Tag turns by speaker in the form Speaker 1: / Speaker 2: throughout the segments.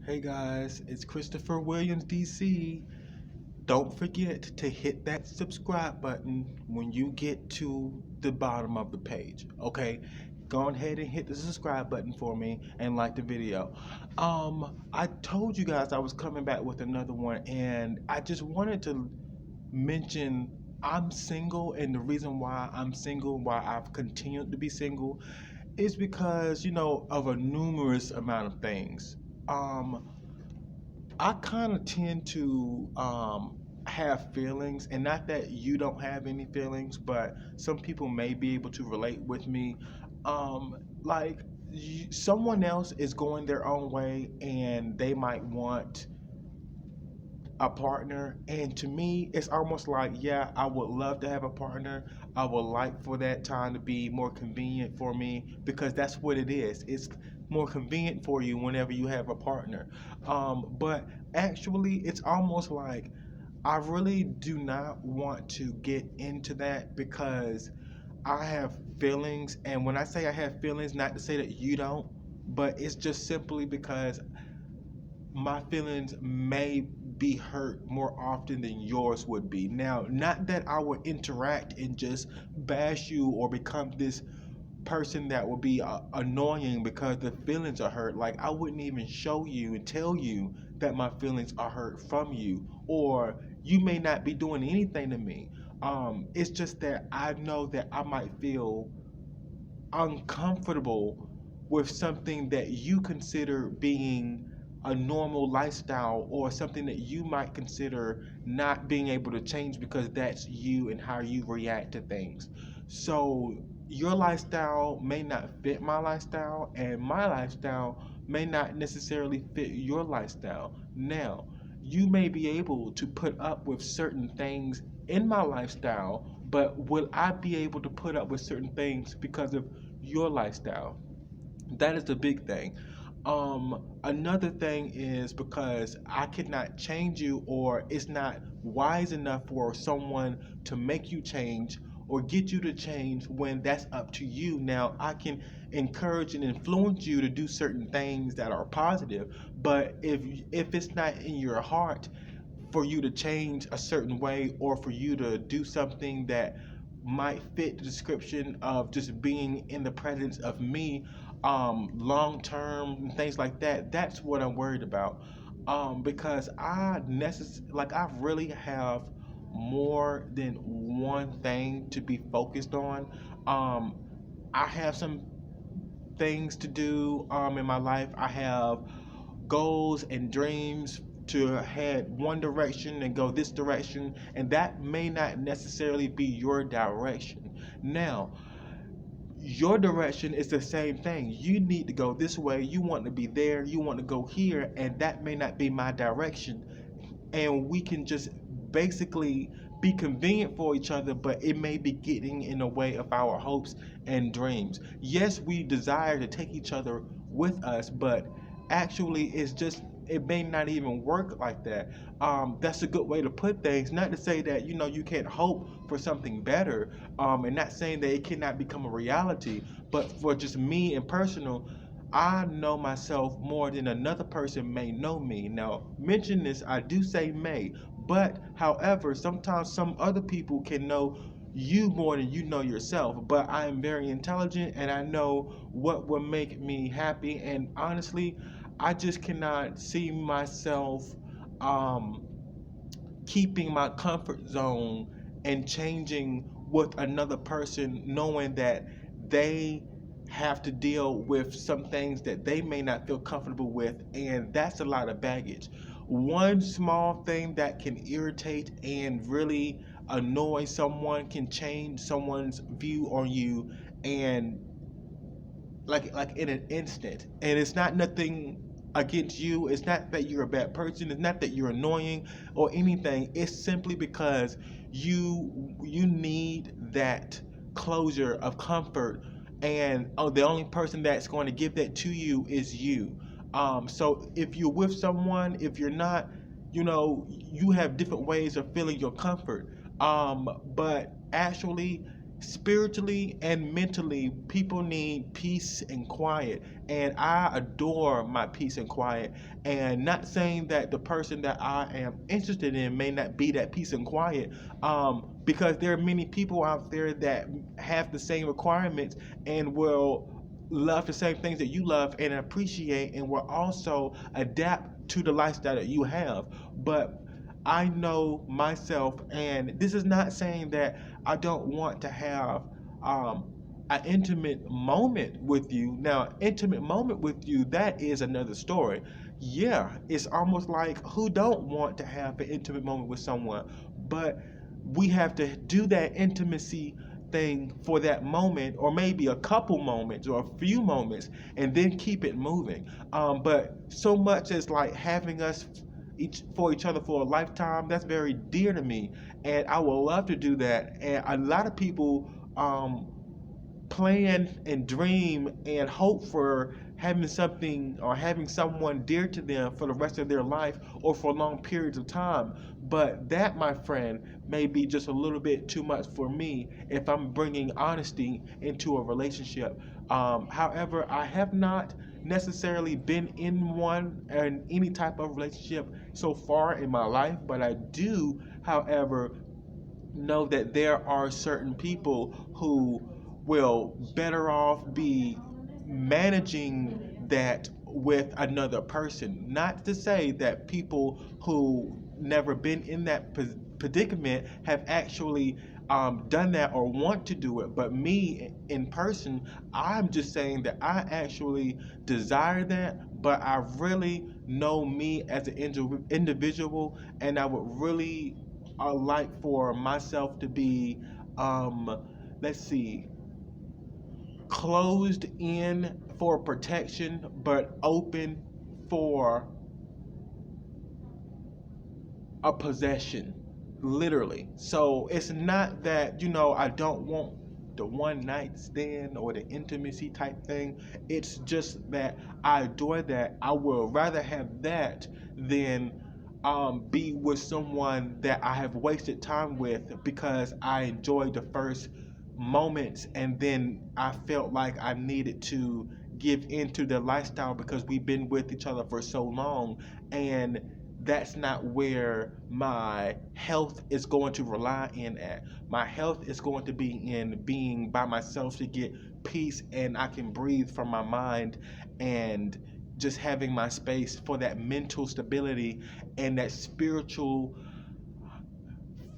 Speaker 1: Hey guys, it's Christopher Williams, DC. Don't forget to hit that subscribe button when you get to the bottom of the page. Okay? Go ahead and hit the subscribe button for me and like the video. I told you guys I was coming back with another one, and I just wanted to mention I'm single, and the reason why I'm single, why I've continued to be single, is because, of a numerous amount of things. Um, I kind of tend to have feelings, and not that you don't have any feelings, but some people may be able to relate with me. Like, someone else is going their own way, and they might want a partner, and to me it's almost like, yeah, I would love to have a partner. I would like for that time to be more convenient for me, because that's what it is. It's more convenient for you whenever you have a partner. But actually it's almost like I really do not want to get into that, because I have feelings, and when I say I have feelings, not to say that you don't, but it's just simply because my feelings may be hurt more often than yours would be. Now, not that I would interact and just bash you or become this person that would be annoying because the feelings are hurt. Like, I wouldn't even show you and tell you that my feelings are hurt from you, or you may not be doing anything to me. It's just that I know that I might feel uncomfortable with something that you consider being a normal lifestyle, or something that you might consider not being able to change because that's you and how you react to things. So your lifestyle may not fit my lifestyle, and my lifestyle may not necessarily fit your lifestyle. Now, you may be able to put up with certain things in my lifestyle, but will I be able to put up with certain things because of your lifestyle? That is the big thing. Another thing is because I cannot change you, or it's not wise enough for someone to make you change or get you to change when that's up to you. Now, I can encourage and influence you to do certain things that are positive, but if it's not in your heart for you to change a certain way, or for you to do something that might fit the description of just being in the presence of me, long term, things like that, that's what I'm worried about. Because I really have more than one thing to be focused on. um I have some things to do in my life. I have goals and dreams to head one direction and go this direction, and that may not necessarily be your direction. Now, your direction is the same thing. You need to go this way, you want to be there, you want to go here, and that may not be my direction. And we can just basically be convenient for each other, but it may be getting in the way of our hopes and dreams. Yes, we desire to take each other with us, but actually it's just, it may not even work like that. That's a good way to put things. Not to say that you can't hope for something better, and not saying that it cannot become a reality, but for just me and personal, I know myself more than another person may know me. Now, mention this, I do say may, but however, sometimes some other people can know you more than you know yourself. But I am very intelligent, and I know what will make me happy. And honestly, I just cannot see myself um, keeping my comfort zone and changing with another person, knowing that they have to deal with some things that they may not feel comfortable with, and that's a lot of baggage. One small thing that can irritate and really annoy someone can change someone's view on you, and like in an instant. And it's not nothing against you. It's not that you're a bad person. It's not that you're annoying or anything. It's simply because you need that closure of comfort, and the only person that's going to give that to you is you. So if you're with someone, if you're not, you have different ways of feeling your comfort. But actually, spiritually and mentally, people need peace and quiet. And I adore my peace and quiet. And not saying that the person that I am interested in may not be that peace and quiet, because there are many people out there that have the same requirements and will love the same things that you love and appreciate, and will also adapt to the lifestyle that you have. But I know myself, and this is not saying that I don't want to have um, an intimate moment with you. Now, intimate moment with you, that is another story. Yeah, it's almost like, who don't want to have an intimate moment with someone? But we have to do that intimacy thing for that moment, or maybe a couple moments or a few moments, and then keep it moving. But so much as like having us each other for a lifetime, that's very dear to me, and I would love to do that. And a lot of people plan and dream and hope for having something or having someone dear to them for the rest of their life or for long periods of time. But that, my friend, may be just a little bit too much for me if I'm bringing honesty into a relationship. However, I have not necessarily been in one in any type of relationship so far in my life, but I do, however, know that there are certain people who will better off be managing that with another person. Not to say that people who never been in that predicament have actually done that or want to do it, but me in person, I'm just saying that I actually desire that, but I really know me as an individual, and I would really like for myself to be, let's see, closed in for protection, but open for a possession, literally. So it's not that, I don't want the one night stand or the intimacy type thing. It's just that I adore that. I would rather have that than be with someone that I have wasted time with because I enjoyed the first moments, and then I felt like I needed to give into the lifestyle because we've been with each other for so long, and that's not where my health is going to rely in at. My health is going to be in being by myself to get peace, and I can breathe from my mind, and just having my space for that mental stability and that spiritual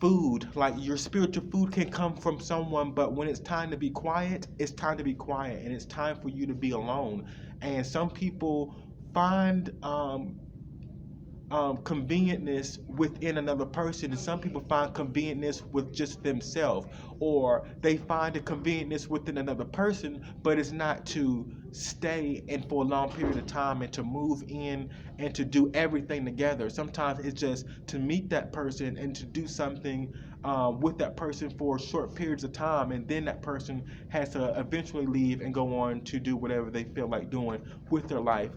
Speaker 1: food. Like, your spiritual food can come from someone, but when it's time to be quiet, it's time to be quiet, and it's time for you to be alone. And some people find convenientness within another person, and some people find convenientness with just themselves, or they find a convenientness within another person, but it's not to stay and for a long period of time and to move in and to do everything together. Sometimes it's just to meet that person and to do something with that person for short periods of time, and then that person has to eventually leave and go on to do whatever they feel like doing with their life.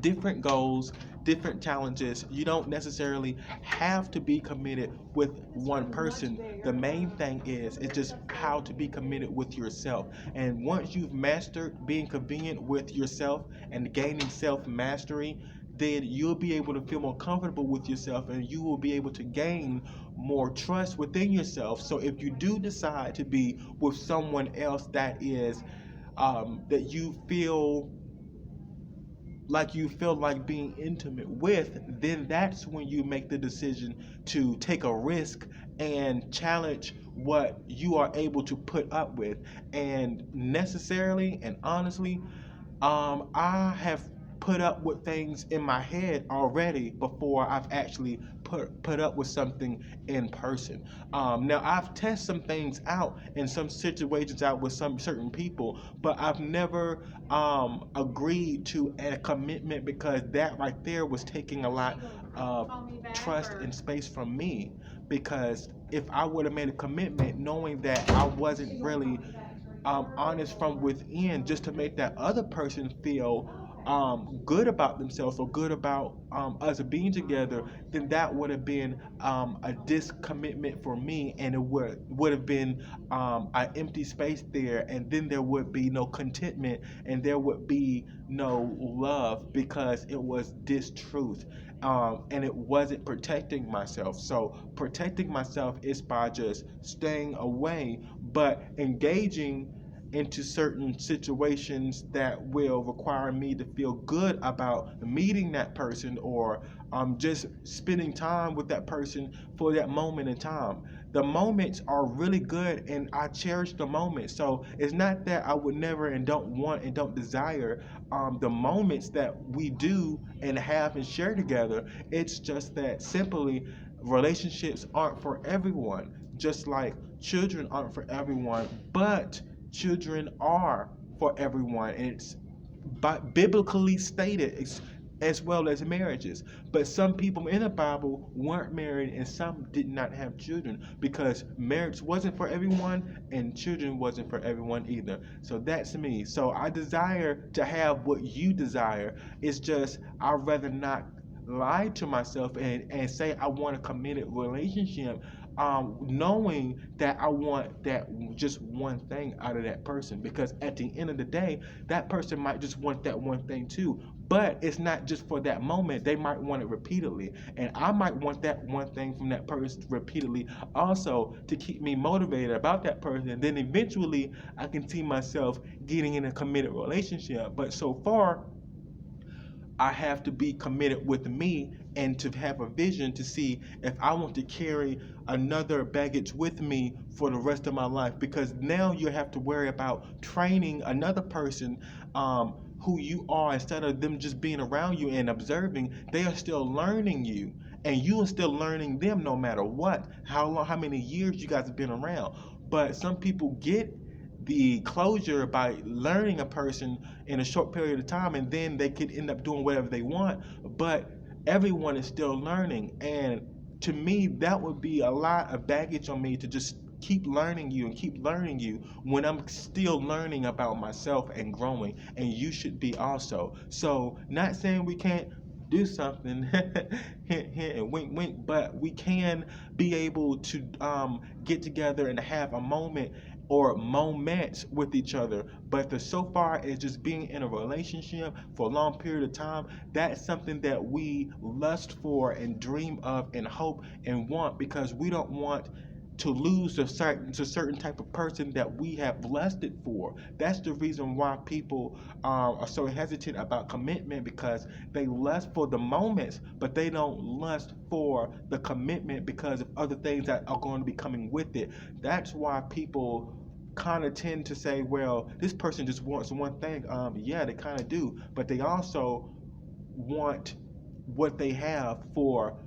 Speaker 1: Different goals, different challenges. You don't necessarily have to be committed with one person. The main thing is it's just how to be committed with yourself. And once you've mastered being convenient with yourself and gaining self mastery, then you'll be able to feel more comfortable with yourself, and you will be able to gain more trust within yourself. So if you do decide to be with someone else that is that you feel like being intimate with, then that's when you make the decision to take a risk and challenge what you are able to put up with. And necessarily and honestly, I have put up with things in my head already before I've actually put up with something in person. Now, I've tested some things out in some situations out with some certain people, but I've never agreed to a commitment, because that right there was taking a lot of trust and space from me. Because if I would have made a commitment knowing that I wasn't really honest from within, just to make that other person feel good about themselves or good about us being together, then that would have been a discommitment for me, and it would have been an empty space there, and then there would be no contentment, and there would be no love because it was distruth. And it wasn't protecting myself. So protecting myself is by just staying away, but engaging into certain situations that will require me to feel good about meeting that person, or just spending time with that person for that moment in time. The moments are really good and I cherish the moments. So it's not that I would never and don't want and don't desire the moments that we do and have and share together. It's just that simply relationships aren't for everyone, just like children aren't for everyone, but children are for everyone, and it's biblically stated as well as marriages. But some people in the Bible weren't married, and some did not have children because marriage wasn't for everyone and children wasn't for everyone either. So that's me. So I desire to have what you desire. It's just I'd rather not lie to myself and say I want a committed relationship, knowing that I want that just one thing out of that person, because at the end of the day, that person might just want that one thing too. But it's not just for that moment. They might want it repeatedly. And I might want that one thing from that person repeatedly also to keep me motivated about that person. And then eventually I can see myself getting in a committed relationship. But so far, I have to be committed with me and to have a vision to see if I want to carry another baggage with me for the rest of my life. Because now you have to worry about training another person, who you are, instead of them just being around you and observing. They are still learning you, and you are still learning them no matter what, how long, how many years you guys have been around. But some people get the closure by learning a person in a short period of time, and then they could end up doing whatever they want. But everyone is still learning, and to me that would be a lot of baggage on me to just keep learning you and keep learning you when I'm still learning about myself and growing, and you should be also. So not saying we can't do something hint hint and wink wink, but we can be able to get together and have a moment or moments with each other. But the so far as just being in a relationship for a long period of time, that's something that we lust for and dream of and hope and want, because we don't want to lose a certain type of person that we have lusted for. That's the reason why people are so hesitant about commitment, because they lust for the moments, but they don't lust for the commitment because of other things that are going to be coming with it. That's why people kind of tend to say, well, this person just wants one thing. Yeah, they kind of do, but they also want what they have for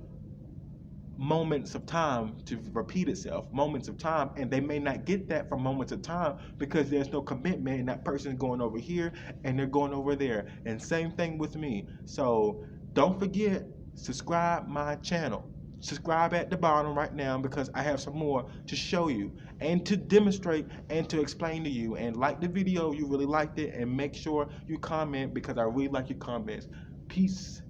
Speaker 1: moments of time to repeat itself, moments of time, and they may not get that from moments of time because there's no commitment, and that person's going over here and they're going over there. And same thing with me. So don't forget, subscribe my channel. Subscribe at the bottom right now, because I have some more to show you and to demonstrate and to explain to you. And like the video, you really liked it, and make sure you comment, because I really like your comments. Peace.